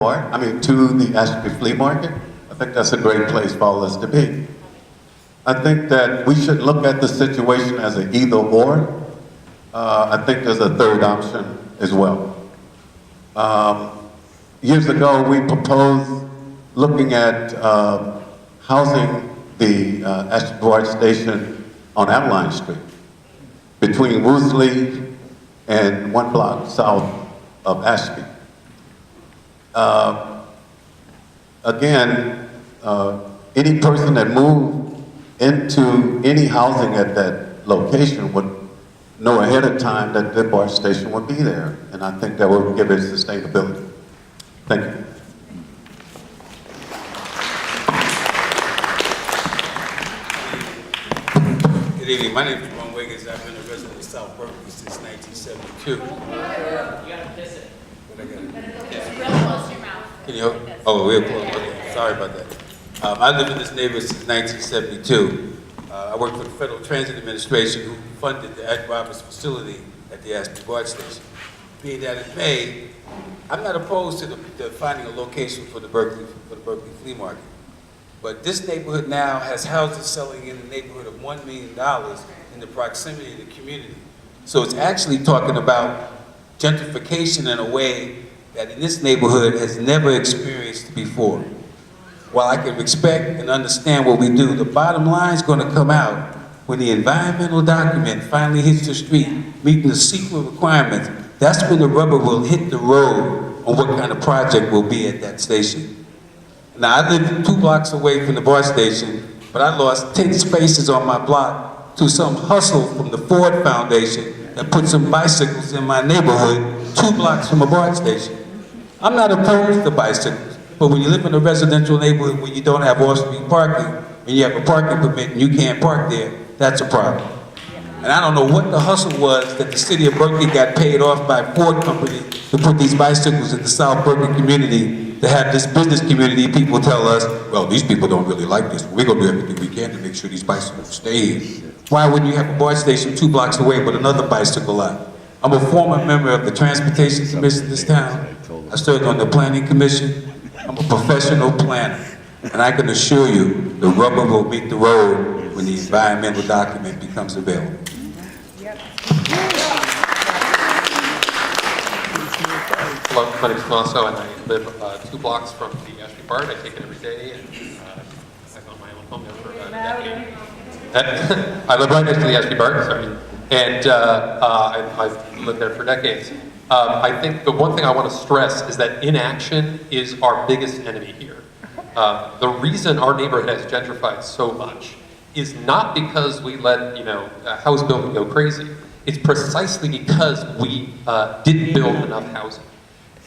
to the Ashby flea market. I think that's a great place for all us to be. I think that we should look at the situation as an either or. I think there's a third option as well. Years ago, we proposed looking at housing the Ashby station on Adeline Street, between Woosley and 1 block south of Ashby. Again, any person that moved into any housing at that location would know ahead of time that the BART station would be there, and I think that would give it sustainability. Thank you. Good evening. My name is Ron Wiggins. I've been a resident of South Berkeley since 1972. You gotta piss it. What I gotta real close to your mouth. Can you? Oh, real close. Okay. Sorry about that. I lived in this neighborhood since 1972. I worked for the Federal Transit Administration, who funded the Ed Roberts facility at the Ashby BART station. Being that it may, I'm not opposed to the finding a location for the Berkeley flea market. But this neighborhood now has houses selling in the neighborhood of $1 million in the proximity of the community. So it's actually talking about gentrification in a way that in this neighborhood has never experienced before. While I can respect and understand what we do, the bottom line is going to come out when the environmental document finally hits the street, meeting the CEQA requirements. That's when the rubber will hit the road on what kind of project will be at that station. Now, I live 2 blocks away from the BART station, but I lost 10 spaces on my block to some hustle from the Ford Foundation that put some bicycles in my neighborhood 2 blocks from a BART station. I'm not opposed to bicycles, but when you live in a residential neighborhood where you don't have off-street parking, and you have a parking permit and you can't park there, that's a problem. And I don't know what the hustle was that the city of Berkeley got paid off by Ford Company to put these bicycles in the South Berkeley community, to have this business community people tell us, well, these people don't really like this. We're going to do everything we can to make sure these bicycles stay here. Why wouldn't you have a BART station 2 blocks away with another bicycle lot? I'm a former member of the Transportation Commission of this town. I served on the Planning Commission. I'm a professional planner. And I can assure you, the rubber will meet the road when the environmental document becomes available. Hello, my name is Tomaso, and I live 2 blocks from the Ashby BART. I take it every day, and I've owned my own home there for about a decade. I live right next to the Ashby BART, sorry, and I've lived there for decades. I think the one thing I want to stress is that inaction is our biggest enemy here. The reason our neighborhood has gentrified so much is not because we let house building go crazy. It's precisely because we didn't build enough housing.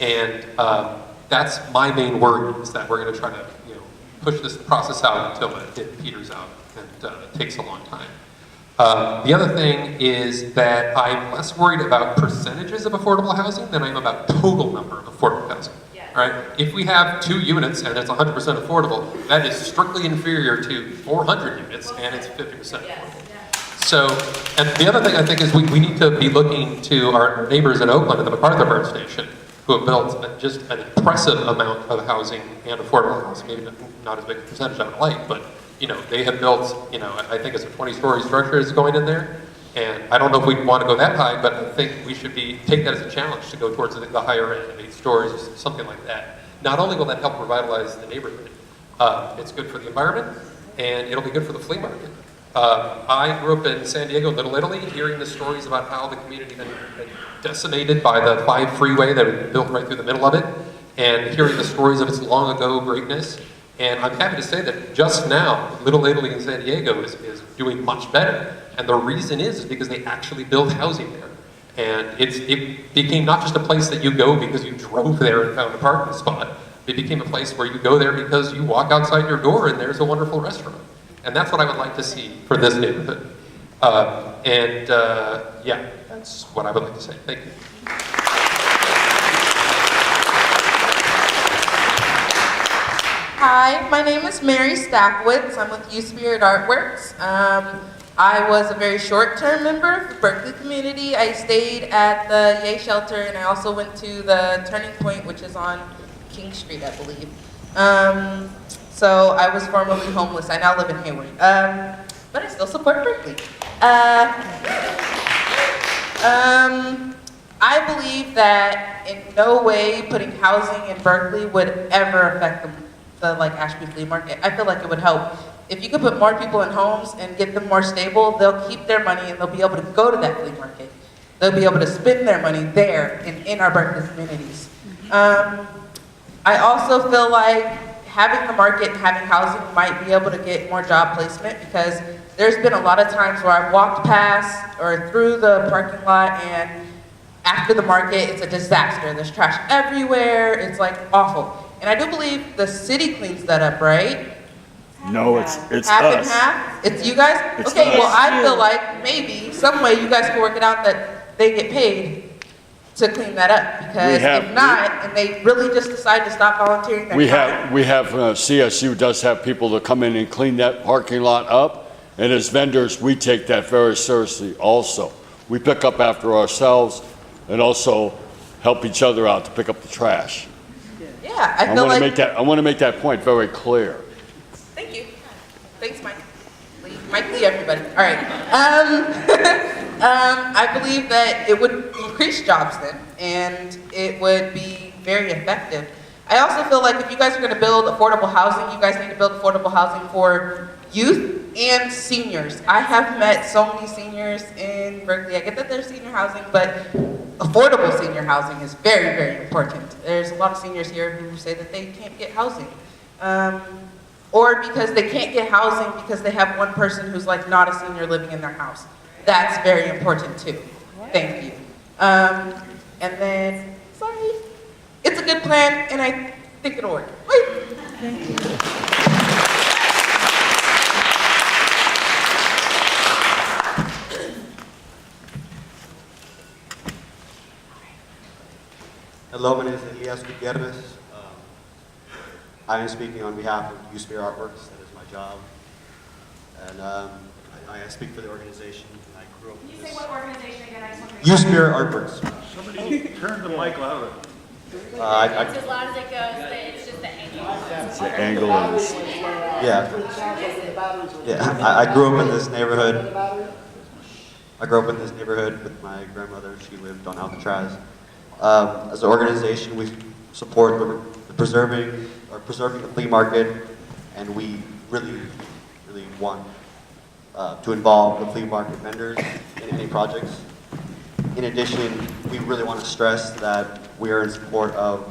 And that's my main worry, is that we're going to try to push this process out until it peters out, and it takes a long time. The other thing is that I'm less worried about percentages of affordable housing than I am about total number of affordable housing. Yes. Right? If we have 2 units and it's 100% affordable, that is strictly inferior to 400 units and it's 50% affordable. Yes. So, and the other thing I think is we need to be looking to our neighbors in Oakland at the MacArthur BART station, who have built just an impressive amount of housing and affordable housing. Maybe not as big a percentage I would like, but they have built, I think it's a 20-story structure is going in there. And I don't know if we want to go that high, but I think we should take that as a challenge to go towards the higher end of 8 stories, or something like that. Not only will that help revitalize the neighborhood, it's good for the environment, and it'll be good for the flea market. I grew up in San Diego, Little Italy, hearing the stories about how the community had been decimated by the 5 freeway that had been built right through the middle of it, and hearing the stories of its long ago greatness. And I'm happy to say that just now, Little Italy in San Diego is doing much better. And the reason is because they actually built housing there. And it became not just a place that you go because you drove there and found a parking spot. It became a place where you go there because you walk outside your door and there's a wonderful restaurant. And that's what I would like to see for this neighborhood. Yeah, that's what I would like to say. Thank you. Hi, my name is Mary Stackwitz. I'm with U Spirit Artworks. I was a very short-term member of the Berkeley community. I stayed at the Yay Shelter, and I also went to the Turning Point, which is on King Street, I believe. So I was formerly homeless. I now live in Hayward. But I still support Berkeley. I believe that in no way putting housing in Berkeley would ever affect the like Ashby flea market. I feel like it would help. If you could put more people in homes and get them more stable, they'll keep their money and they'll be able to go to that flea market. They'll be able to spend their money there in our Berkeley communities. I also feel like having the market and having housing might be able to get more job placement, because there's been a lot of times where I've walked past or through the parking lot, and after the market, it's a disaster. There's trash everywhere. It's like awful. And I do believe the city cleans that up, right? No, it's Half and us. half? It's you guys? It's Okay, us. well, I feel like maybe some way you guys can work it out that they get paid to clean that up. Because if not, and they really just decide to stop volunteering their time. We have CSU does have people that come in and clean that parking lot up, and as vendors, we take that very seriously also. We pick up after ourselves and also help each other out to pick up the trash. Yeah, I feel like. I want to make that point very clear. Thank you. Thanks, Mike. Mike Lee, everybody. All right. I believe that it would increase jobs then, and it would be very effective. I also feel like if you guys are going to build affordable housing, you guys need to build affordable housing for youth and seniors. I have met so many seniors in Berkeley. I get that there's senior housing, but affordable senior housing is very, very important. There's a lot of seniors here who say that they can't get housing. Or because they can't get housing because they have one person who's like not a senior living in their house. That's very important too. Thank you. And then, sorry, it's a good plan and I think it'll work. Wait. Thank you. Hello, my name is Elias Gutierrez. I am speaking on behalf of Youth Spirit Artworks. That is my job. And I speak for the organization. I grew up Can you with say this. what organization again? I just want to Youth Spirit Artworks. Somebody turn the mic louder. It's as loud as it goes, but it's just the angle. It's the angle of this. Yeah. I grew up in this neighborhood. I grew up in this neighborhood with my grandmother. She lived on Alcatraz. As an organization, we support the preserving the flea market, and we really want to involve the flea market vendors in any projects. In addition, we really want to stress that we are in support of,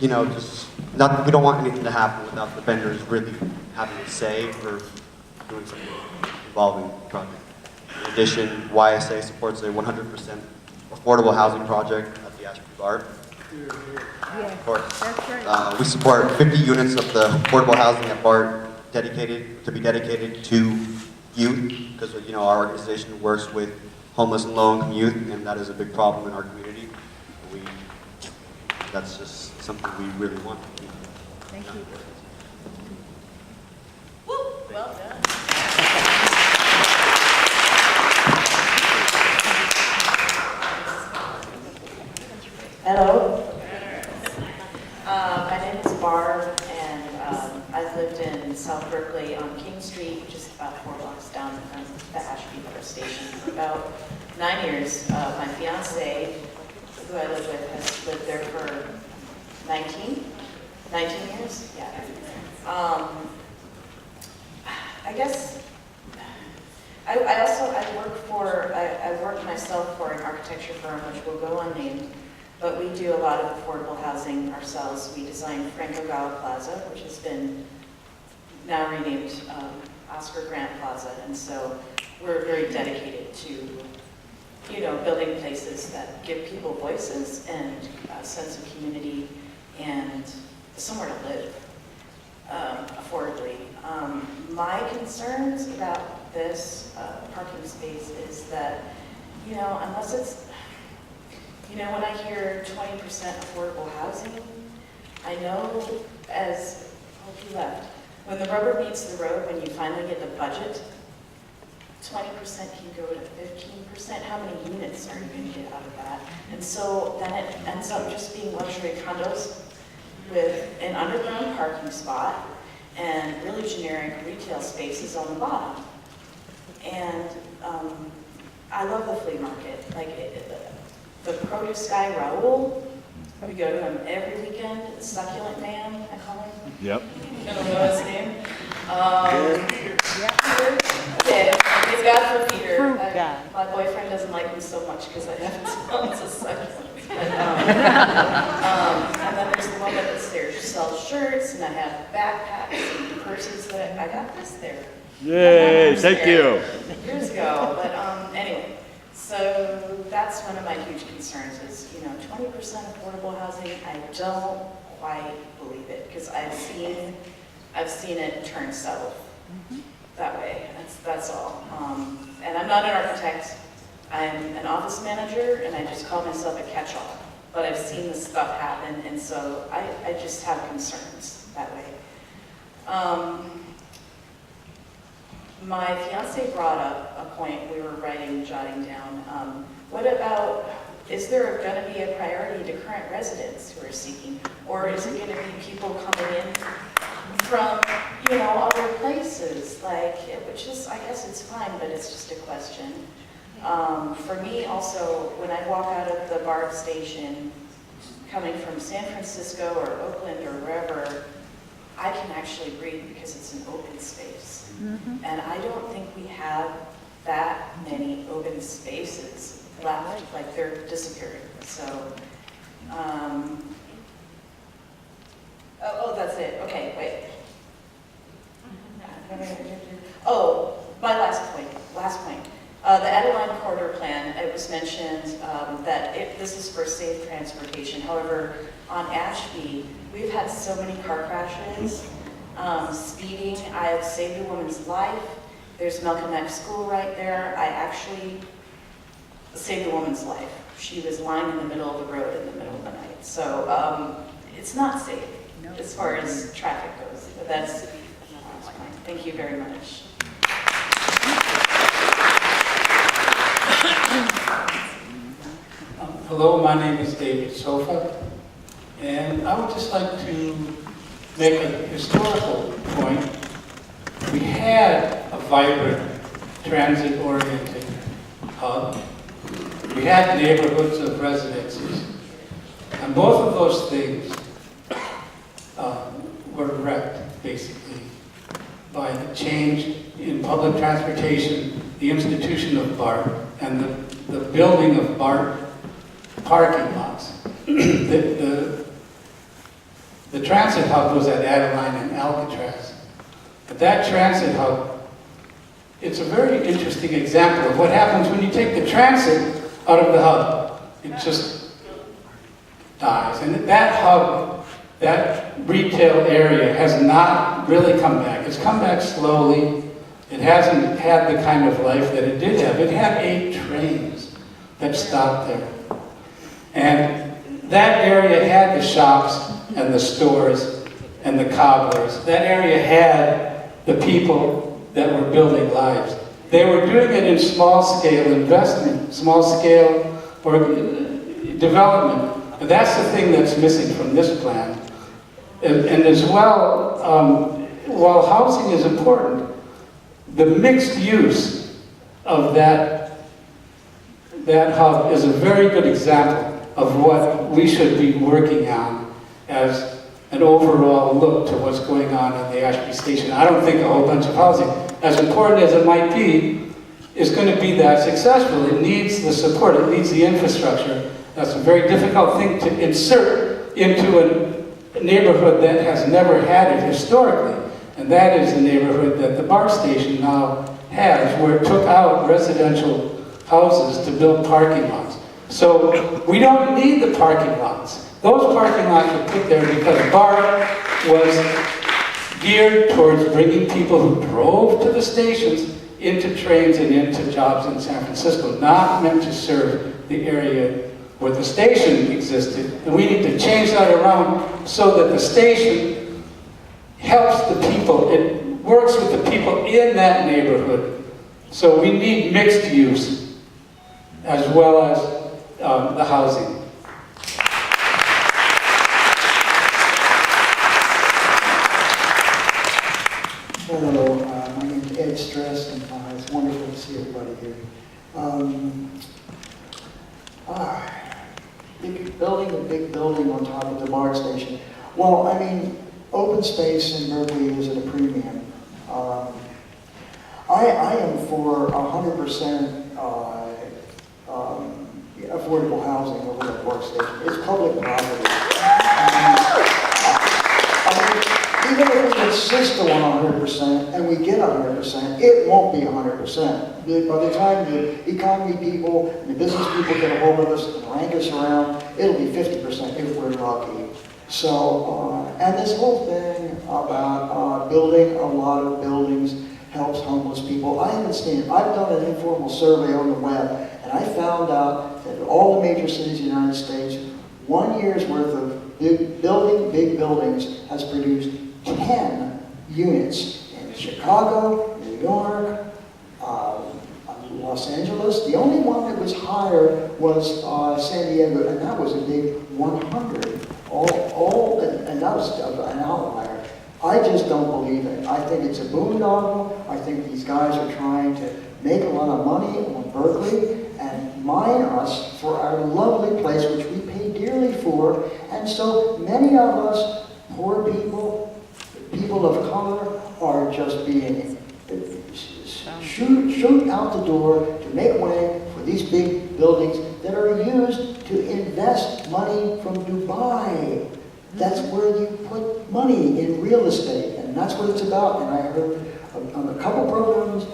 we don't want anything to happen without the vendors really having a say for doing something involving the project. In addition, YSA supports a 100% affordable housing project at the Ashby Bart. Of course. We support 50 units of the affordable housing at Bart dedicated to youth, because our organization works with homeless and low-income youth, and that is a big problem in our community. That's just something we really want. Thank you. Woo! Well done. Hello. My name is Bart, and I've lived in South Berkeley on King Street, just about 4 blocks down from the Ashby Bart station, for about 9 years. My fiance, who I live with, has lived there for 19 years. Yeah. I guess I work myself for an architecture firm, which will go unnamed. But we do a lot of affordable housing ourselves. We designed Franco Gala Plaza, which has been now renamed Oscar Grant Plaza. And so we're very dedicated to, building places that give people voices and a sense of community and somewhere to live affordably. My concerns about this parking space is that, unless it's, when I hear 20% affordable housing, I know when the rubber meets the road, when you finally get the budget 20% can go to 15%. How many units are you going to get out of that? And so then it ends up just being luxury condos with an underground parking spot and really generic retail spaces on the bottom. And I love the flea market. Like the produce guy, Raul, we go to him every weekend. The succulent man, I call him. Yep. I don't know his name. Okay, it's God for Peter. My boyfriend doesn't like him so much because I have tons of succulents. But, and then there's the woman that sells shirts, and I have backpacks and purses that I got this there. Yay, thank you. Years ago, but anyway, so that's one of my huge concerns is, 20% affordable housing. I don't quite believe it because I've seen it turn south that way. That's all. And I'm not an architect. I'm an office manager, and I just call myself a catch-all. But I've seen this stuff happen, and so I just have concerns that way. My fiance brought up a point we were jotting down. What about, is there going to be a priority to current residents who are seeking? Or is it going to be people coming in from, other places? Which is, I guess it's fine, but it's just a question. For me also, when I walk out of the BART station, coming from San Francisco or Oakland or wherever, I can actually breathe because it's an open space. And I don't think we have that many open spaces left, like they're disappearing. So, that's it. Okay, wait. Oh, my last point. The Adeline Corridor Plan, it was mentioned that this is for safe transportation. However, on Ashby, we've had so many car crashes, speeding. I have saved a woman's life. There's Malcolm X School right there. I actually saved a woman's life. She was lying in the middle of the road in the middle of the night. So it's not safe as far as traffic goes. But that's fine. Thank you very much. Hello, my name is David Sofa, and I would just like to make a historical point. We had a vibrant, transit-oriented hub. We had neighborhoods of residences, and both of those things were wrecked, basically, by the change in public transportation, the institution of BART, and the building of BART parking lots. The transit hub was at Adeline and Alcatraz. But that transit hub, it's a very interesting example of what happens when you take the transit out of the hub. It just dies. And that hub, that retail area has not really come back. It's come back slowly. It hasn't had the kind of life that it did have. It had 8 trains that stopped there. And that area had the shops and the stores and the cobblers. That area had the people that were building lives. They were doing it in small-scale investment, small-scale development. But that's the thing that's missing from this plan. And as well, while housing is important, the mixed use of that hub is a very good example of what we should be working on as an overall look to what's going on the Ashby station. I don't think a whole bunch of housing, as important as it might be, is going to be that successful. It needs the support, it needs the infrastructure. That's a very difficult thing to insert into a neighborhood that has never had it historically. And that is the neighborhood that the BART station now has, where it took out residential houses to build parking lots. So we don't need the parking lots. Those parking lots were put there because BART was geared towards bringing people who drove to the stations into trains and into jobs in San Francisco, not meant to serve the area where the station existed. And we need to change that around so that the station helps the people. It works with the people in that neighborhood So we need mixed use as well as the housing. Hello, my name is Ed Stress, and it's wonderful to see everybody here. Building a big building on top of the BART station. Well, I mean, open space in Berkeley is at a premium. I am for 100% affordable housing over at BART station. It's public property. Even if we insist on 100% and we get 100%, it won't be 100%. By the time the economy people and the business people get a hold of us and rank us around, it'll be 50% if we're lucky. So, and this whole thing about building a lot of buildings helps homeless people. I understand. I've done an informal survey on the web, and I found out that all the major cities in the United States, 1 year's worth of big buildings has produced 10 units in Chicago, New York, Los Angeles. The only one that was higher was San Diego, and that was a big 100. And that was an outlier. I just don't believe it. I think it's a boondoggle. I think these guys are trying to make a lot of money on Berkeley and mine us for our lovely place, which we pay dearly for. And so many of us, poor people, people of color, are just being shoot out the door to make way for these big buildings that are used to invest money from Dubai. That's where you put money in real estate, and that's what it's about. And I heard on a couple programs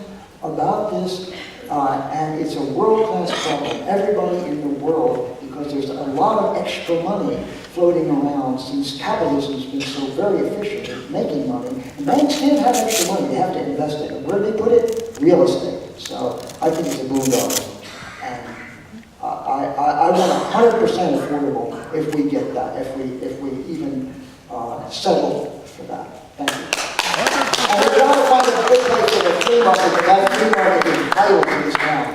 about this, and it's a world-class problem. Everybody in the world, because there's a lot of extra money floating around since capitalism's been so very efficient at making money. And banks can't have extra money, they have to invest it. And where do they put it? Real estate. So I think it's a boondoggle. And I want 100% affordable if we get that, if we even settle for that. Thank you. And we got to find a good place for the flea market, because that flea market is vital to this town.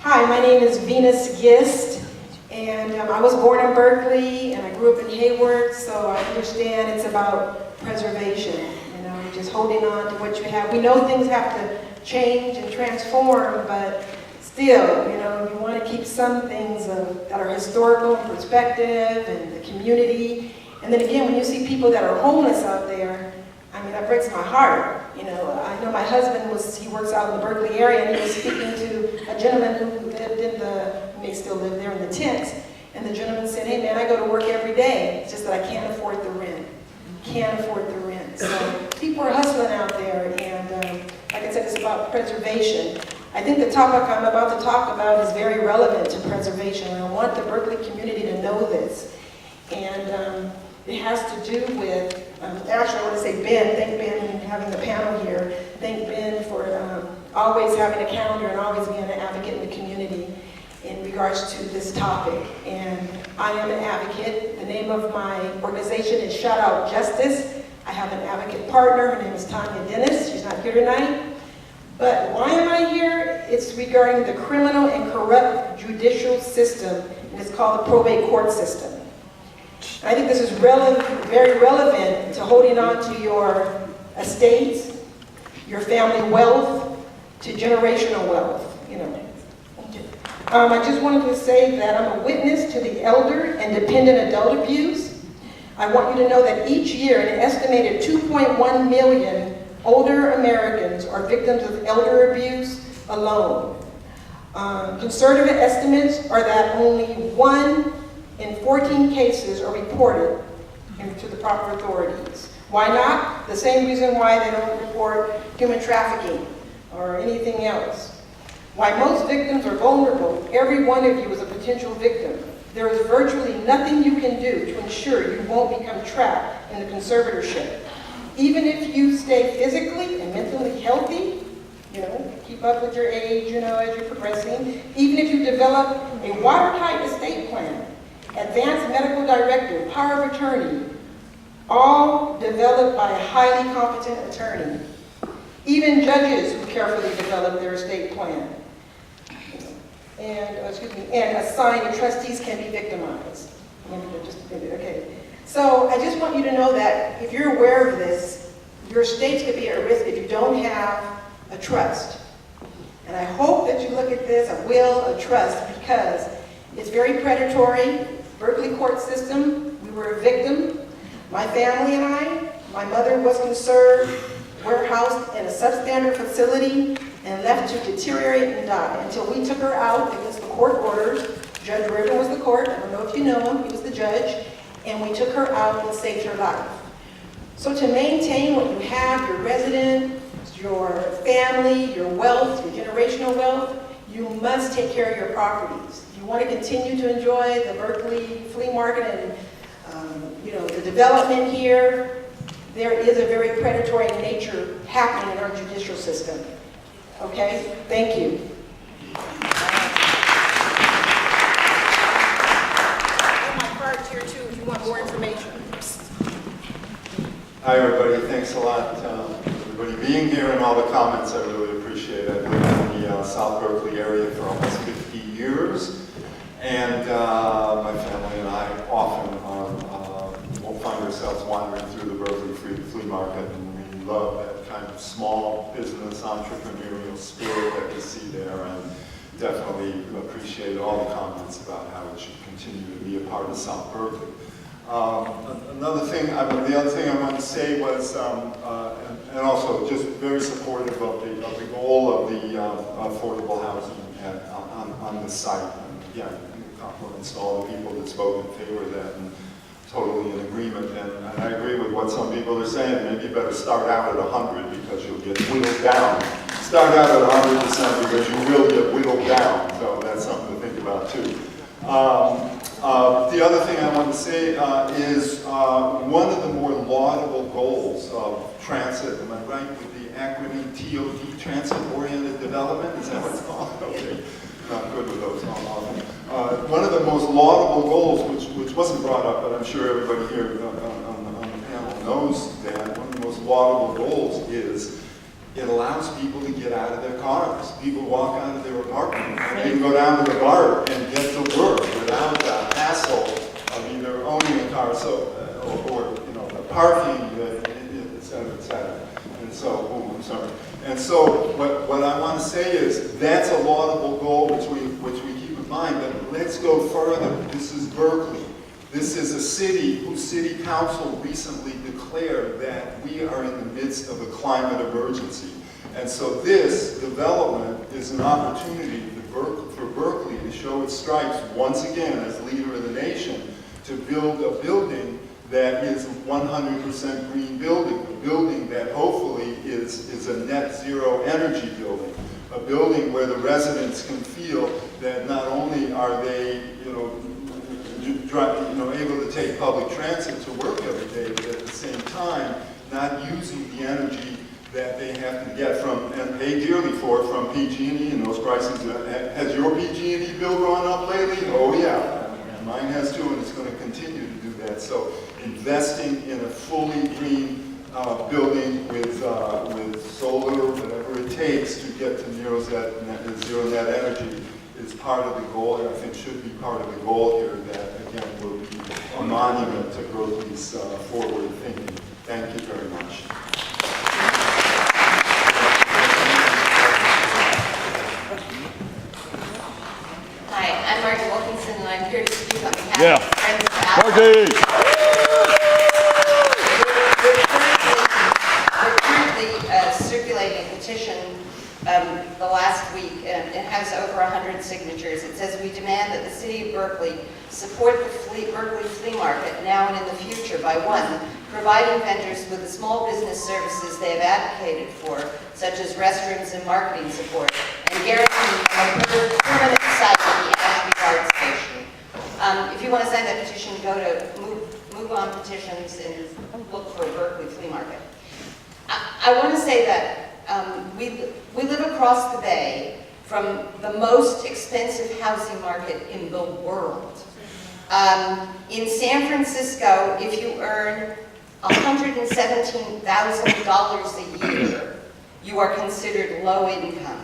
Hi, my name is Venus Gist, and I was born in Berkeley, and I grew up in Hayward, so I understand it's about preservation, just holding on to what you have. We know things have to change and transform, but still, you want to keep some things that are historical and perspective and the community. And then again, when you see people that are homeless out there, I mean, that breaks my heart. I know my husband he works out in the Berkeley area, and he was speaking to a gentleman who lived he may still live there in the tents. And the gentleman said, hey man, I go to work every day. It's just that I can't afford the rent. Can't afford the rent. So people are hustling out there, and like I said, it's about preservation. I think the topic I'm about to talk about is very relevant to preservation, and I want the Berkeley community to know this. And it has to do with, actually I want to say Ben, thank Ben for having the panel here. Thank Ben for always having a calendar and always being an advocate in the community in regards to this topic. And I am an advocate. The name of my organization is Shout Out Justice. I have an advocate partner. Her name is Tanya Dennis. She's not here tonight. But why am I here? It's regarding the criminal and corrupt judicial system, and it's called the probate court system. I think this is very relevant to holding on to your estates, your family wealth, to generational wealth, I just wanted to say that I'm a witness to the elder and dependent adult abuse. I want you to know that each year an estimated 2.1 million older Americans are victims of elder abuse alone. Conservative estimates are that only 1 in 14 cases are reported to the proper authorities. Why not? The same reason why they don't report human trafficking or anything else. Why most victims are vulnerable. Every one of you is a potential victim. There is virtually nothing you can do to ensure you won't become trapped in the conservatorship. Even if you stay physically and mentally healthy, keep up with your age, you know, as you're progressing. Even if you develop a watertight estate plan, advanced medical directive, power of attorney, all developed by a highly competent attorney. Even judges who carefully develop their estate plan. And, and assigned trustees can be victimized. Okay. So I just want you to know that if you're aware of this, your estates could be at risk if you don't have a trust. And I hope that you look at this, a will, a trust, because it's very predatory. Berkeley court system, we were a victim. My family and I, my mother was conserved, warehoused in a substandard facility, and left to deteriorate and die until we took her out against the court orders. Judge Reardon was the court, I don't know if you know him, he was the judge, and we took her out and saved her life. So to maintain what you have, your resident, your family, your wealth, your generational wealth, you must take care of your properties. If you want to continue to enjoy the Berkeley flea market and you know, the development here, there is a very predatory nature happening in our judicial system. Okay? Thank you. My card's here too if you want more information. Hi everybody, thanks a lot for everybody being here and all the comments. I really appreciate it. I've lived in the South Berkeley area for almost 50 years, and my family and I often will find ourselves wandering through the Berkeley flea market, and we love that kind of small business entrepreneurial spirit that we see there, and definitely appreciate all the comments about how it should continue to be a part of South Berkeley. The other thing I wanted to say was, and also just very supportive of the goal of the affordable housing on the site. And again, compliments to all the people that spoke in favor of that, and totally in agreement. And I agree with what some people are saying. Maybe you better start out at 100 because you'll get whittled down. Start out at 100% because you will get whittled down. So that's something to think about too. The other thing I want to say is one of the more laudable goals of transit, am I right with the acronym TOD, transit-oriented development? Is that what it's called? Okay, not good with those. One of the most laudable goals, which wasn't brought up, but I'm sure everybody here on the panel knows that, one of the most laudable goals is it allows people to get out of their cars. People walk out of their apartment and they can go down to the bar and get to work without the hassle of either owning a car, or you know, parking, et cetera, et cetera. And so, I'm sorry. And so, what I want to say is that's a laudable goal which we keep in mind. But let's go further. This is Berkeley. This is a city whose city council recently declared that we are in the midst of a climate emergency. And so this development is an opportunity for Berkeley to show its stripes once again as leader of the nation, to build a building that is 100% green building, a building that hopefully is a net zero energy building, a building where the residents can feel that not only are they, able to take public transit to work every day, but at the same time, not using the energy that they have to get from, and pay dearly for, from PG&E and those prices. Has your PG&E bill gone up lately? Oh yeah, mine has too, and it's going to continue to do that. So investing in a fully green building with solar, whatever it takes to get to zero net energy is part of the goal, and I think should be part of the goal here, that again will be a monument to Berkeley's forward thinking. Thank you very much. Hi, I'm Margie Wilkinson, and I'm here to speak on behalf Yeah. of Friends of Ashby. Margie! We're currently circulating a petition the last week, and it has over 100 signatures. It says, we demand that the city of Berkeley support the Berkeley flea market now and in the future by 1, providing vendors with the small business services they have advocated for, such as restrooms and marketing support, and guaranteeing a permanent site at the Ashby Bart station. If you want to sign that petition, go to Move On Petitions and look for Berkeley Flea Market. I want to say that we live across the bay from the most expensive housing market in the world. In San Francisco, if you earn $117,000 a year, you are considered low income.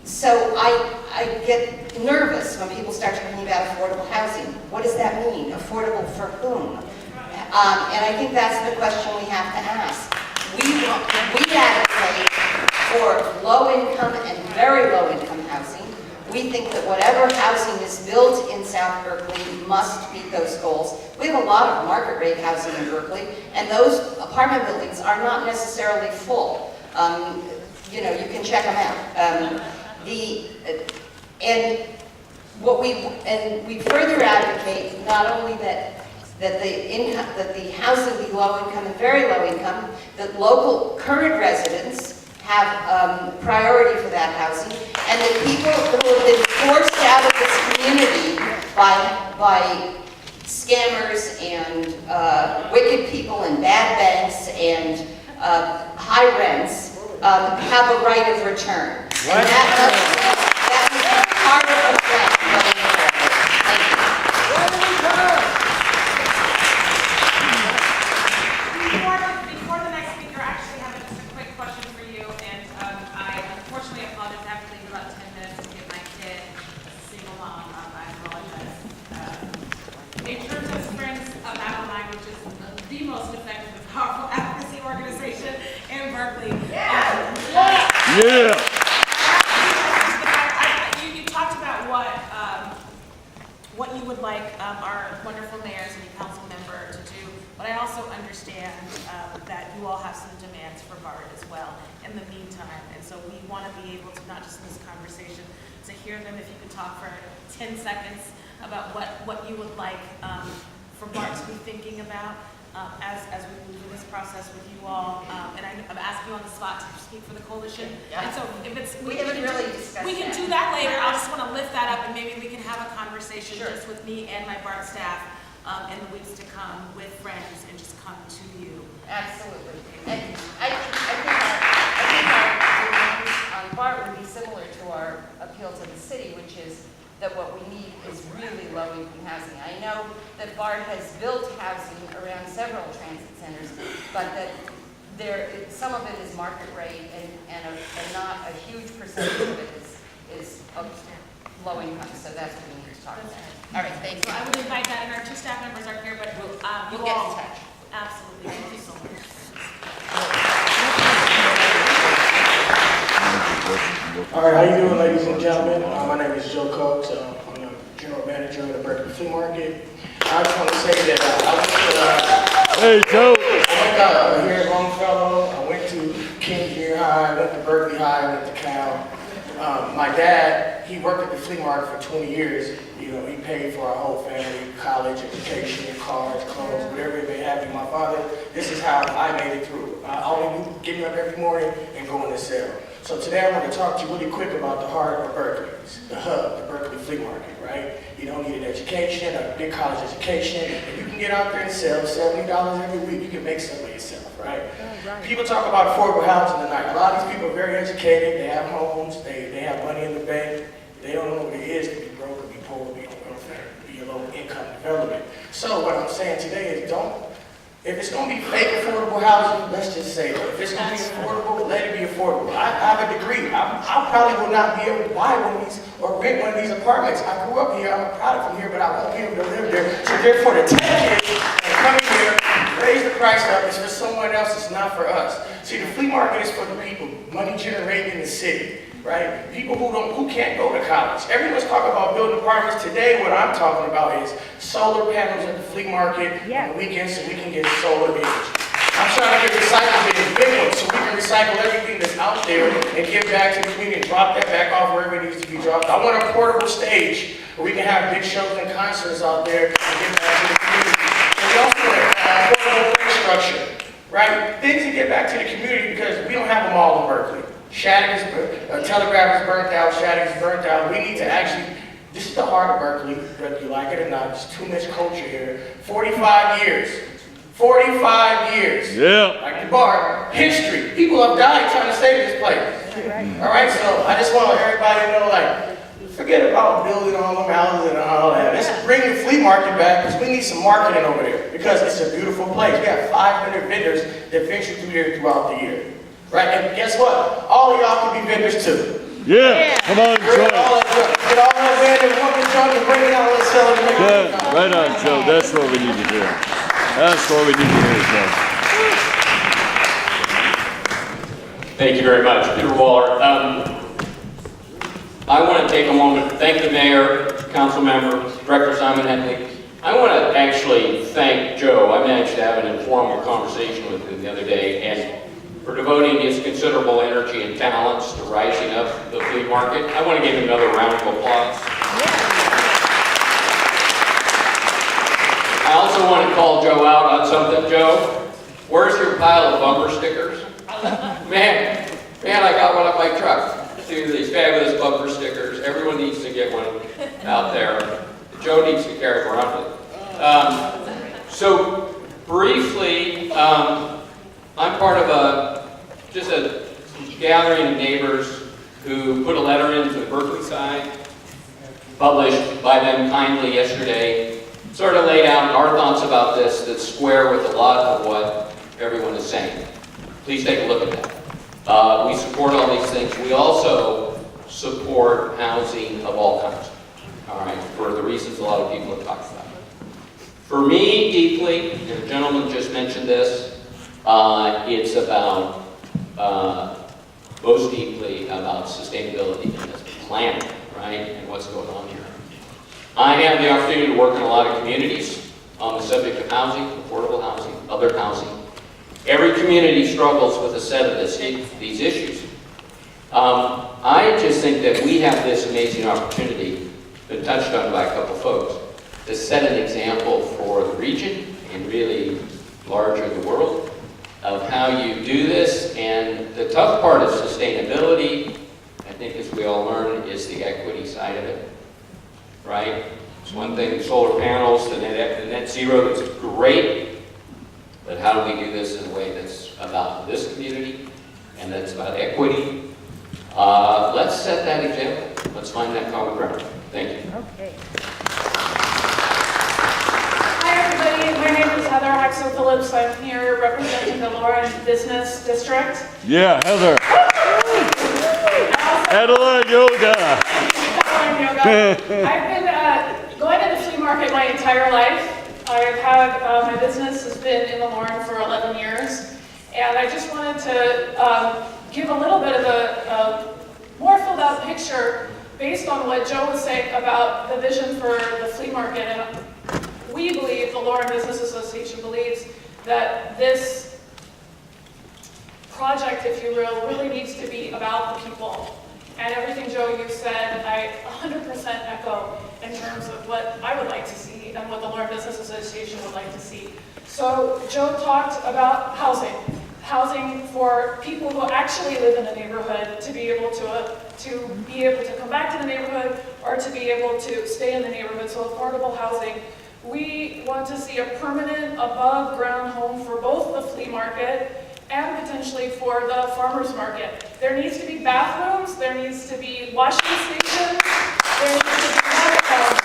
So I get nervous when people start talking about affordable housing. What does that mean? Affordable for whom? And I think that's the question we have to ask. We advocate for low income and very low income housing. We think that whatever housing is built in South Berkeley must meet those goals. We have a lot of market rate housing in Berkeley, and those apartment buildings are not necessarily full. You know, you can check them out. And we further advocate not only that the housing be low income and very low income, that local current residents have priority for that housing, and that people who have been forced out of this community by scammers and wicked people and bad banks and high rents have a right of return. And that is part of the plan going forward. Thank you. Before the next speaker, I actually have just a quick question for you, and I unfortunately apologize. I have to leave about 10 minutes to get my kid. As a single mom, I apologize. In terms of Friends of Avalon, which is the most effective and powerful advocacy organization in Berkeley. Yeah. You talked about what you would like our wonderful mayors and council member to do, but I also understand that you all have some demands for Bart as well in the meantime, and so we want to be able to, not just in this conversation, to hear them. If you could talk for 10 seconds about what you would like for Bart to be thinking about as we move through this process with you all. And I'm asking you on the spot to speak for the coalition. Yeah. And so if it's, We haven't really discussed we can that. do that later. I just want to lift that up, and maybe we can have a conversation Sure. just with me and my Bart staff in the weeks to come with friends and just come to you. Absolutely. And I think our demands on Bart would be similar to our appeal to the city, which is that what we need is really low-income housing. I know that Bart has built housing around several transit centers, but that some of it is market rate, and not a huge percentage of it is low income. So that's what we need to talk about. All right, thank you. So I would invite that, and our two staff members are here, but We'll you get all- in touch. Absolutely. Thank you so much. All right, how you doing, ladies and gentlemen? My name is Joe Coates. I'm the general manager of the Berkeley Flea Market. I just want to say that Hey, Joe. I went here at Longfellow. I went to King Gear High. I went to Berkeley High. I went to Cal. My dad, he worked at the flea market for 20 years. You know, he paid for our whole family, college, education, cars, clothes, whatever it may have been. My father, this is how I made it through. I only knew getting up every morning and going to sell. So today I want to talk to you really quick about the heart of Berkeley, the hub, the Berkeley Flea Market, right? You don't need an education, a big college education. If you can get out there and sell $70 every week, you can make some of yourself, right? People talk about affordable housing tonight. A lot of these people are very educated. They have homes. They have money in the bank. They don't know what it is to be broke, to be poor, to be on welfare, to be a low income development. So what I'm saying today is if it's going to be fake affordable housing, let's just say that. If it's going to be affordable, let it be affordable. I have a degree. I probably will not be able to buy one of these or rent one of these apartments. I grew up here. I'm a product from here, but I won't be able to live there. So therefore, the 10 kids that come in here, raise the price up. It's for someone else. It's not for us. See, the flea market is for the people, money generating in the city. Right? People who can't go to college. Everyone's talking about building apartments. Today, what I'm talking about is solar panels at the flea market on the weekends so we can get solar energy. I'm trying to get recycled in big ones so we can recycle everything that's out there and give back to the community and drop that back off wherever it needs to be dropped. I want a portable stage where we can have big shows and concerts out there and give back to the community. And we also want a portable infrastructure, right? Things to get back to the community because we don't have them all in Berkeley. Shattuck Telegraph is burnt out, Shattuck is burnt out. We need to actually, this is the heart of Berkeley, whether you like it or not, there's too much culture here. 45 years 45 years. Yeah. Like the Bart, history. People have died trying to save this place. All right, so I just want everybody to know, like, forget about building all them houses and all that. Let's bring the flea market back because we need some marketing over there because it's a beautiful place. We have 500 vendors that venture through here throughout the year. Right, and guess what? All of y'all can be vendors too. Yeah, come on, Joe. Get all that vendors, want the junk and bring it out and sell it. Yeah, right on, Joe. That's what we need to do. That's what we need to do, Joe. Thank you very much, Peter Waller. I want to take a moment to thank the mayor, council member, Director Simon Henley. I want to actually thank Joe. I managed to have an informal conversation with him the other day, and for devoting his considerable energy and talents to rising up the flea market. I want to give him another round of applause. I also want to call Joe out on something. Joe, where's your pile of bumper stickers? Man, I got one on my truck. See these fabulous bumper stickers. Everyone needs to get one out there. Joe needs to carry them around with him. So briefly, I'm part of just a gathering of neighbors who put a letter into the Berkeley side, published by them kindly yesterday, sort of laid out our thoughts about this that square with a lot of what everyone is saying. Please take a look at that. We support all these things. We also support housing of all kinds, all right, for the reasons a lot of people have talked about. For me, deeply, and the gentleman just mentioned this, it's about, most deeply about sustainability and this planet, right, and what's going on here. I have the opportunity to work in a lot of communities on the subject of housing, affordable housing, other housing. Every community struggles with a set of these issues. I just think that we have this amazing opportunity, been touched on by a couple folks, to set an example for the region and really larger the world of how you do this. And the tough part of sustainability, I think as we all learn, is the equity side of it, right? It's one thing, solar panels, the net zero is great, but how do we do this in a way that's about this community and that's about equity? Let's set that example. Let's find that common ground. Thank you. Okay. Hi everybody, my name is Heather Haxel Phillips. I'm here representing the Lauren Business District. Yeah, Heather. Adeline Yoga. I've been going to the flea market my entire life. I've had, my business has been in the Lauren for 11 years. And I just wanted to give a little bit of a more filled out picture based on what Joe was saying about the vision for the flea market. And we believe, the Lauren Business Association believes, that this project, if you will, really needs to be about the people. And everything, Joe, you said, I 100% echo in terms of what I would like to see and what the Lauren Business Association would like to see. So Joe talked about housing. Housing for people who actually live in the neighborhood to be able to come back to the neighborhood or to be able to stay in the neighborhood, so affordable housing. We want to see a permanent above ground home for both the flea market and potentially for the farmer's market. There needs to be bathrooms, there needs to be washing stations, there needs to be bathrooms.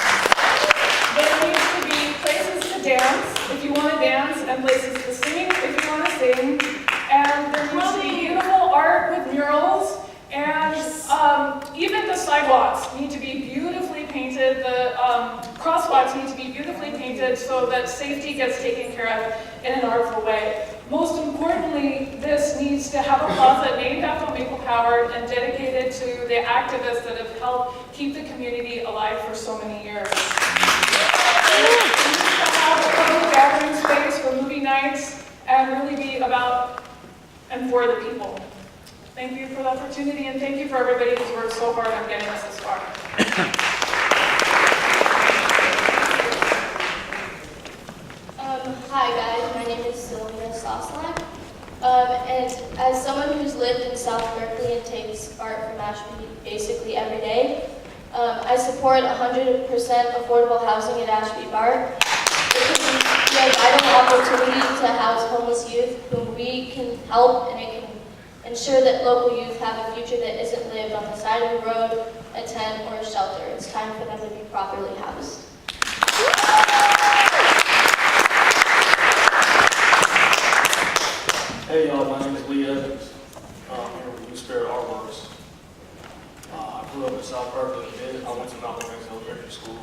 There needs to be places to dance if you want to dance, and places to sing if you want to sing. And there needs to be beautiful art with murals, and even the sidewalks need to be beautifully painted. The crosswalks need to be beautifully painted so that safety gets taken care of in an artful way. Most importantly, this needs to have a plaza named after Maple Howard and dedicated to the activists that have helped keep the community alive for so many years. It needs to have a public gathering space for movie nights and really be about and for the people. Thank you for the opportunity, and thank you for everybody who's worked so hard on getting us this far. Hi guys, my name is Sylvia Soslan, and as someone who's lived in South Berkeley and takes Bart from Ashby basically every day, I support 100% affordable housing at Ashby Bart. It can be a vital opportunity to house homeless youth whom we can help, and it can ensure that local youth have a future that isn't lived on the side of a road, a tent, or a shelter. It's time for them to be properly housed. Hey y'all, my name is Lee Evans. I'm here with New Spirit Artworks. I grew up in South Berkeley a bit. I went to Malcolm X Elementary School,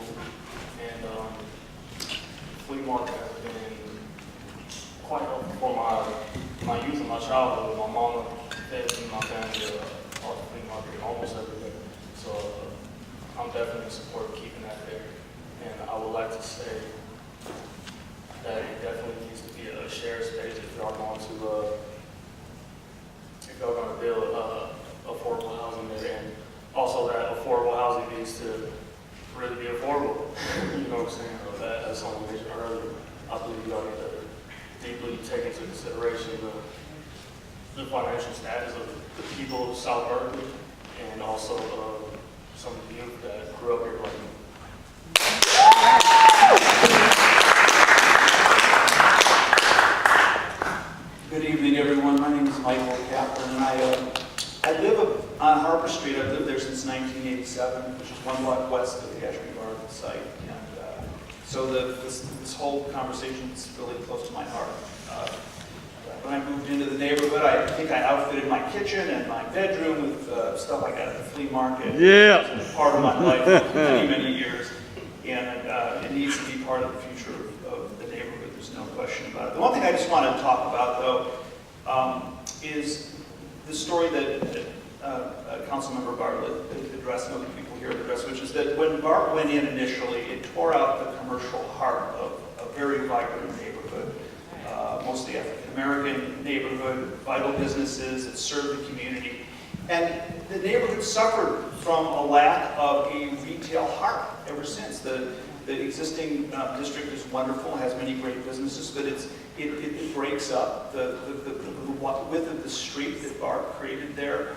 and flea market has been quite helpful for my youth and my childhood. My mama fed me and my family off the flea market almost every day. So I'm definitely in support of keeping that there. And I would like to say that it definitely needs to be a shared space if y'all going to build affordable housing there, and also that affordable housing needs to really be affordable. You know what I'm saying? As someone mentioned earlier, I believe y'all need to deeply take into consideration the financial status of the people of South Berkeley, and also some of the youth that grew up here like me. Good evening, everyone. My name is Michael Kaplan, and I live on Harper Street. I've lived there since 1987, which is one block west of the Ashby Bart site. And so this whole conversation is really close to my heart. When I moved into the neighborhood, I think I outfitted my kitchen and my bedroom with stuff I got at the flea market. Yeah. It's been part of my life for many, many years, and it needs to be part of the future of the neighborhood. There's no question about it. The one thing I just want to talk about, though, is the story that Councilmember Bart addressed, and other people here addressed, which is that when Bart went in initially, it tore out the commercial heart of a very vibrant neighborhood, mostly African-American neighborhood, vital businesses that served the community. And the neighborhood suffered from a lack of a retail heart ever since. The existing district is wonderful, has many great businesses, but it breaks up. The width of the street that Bart created there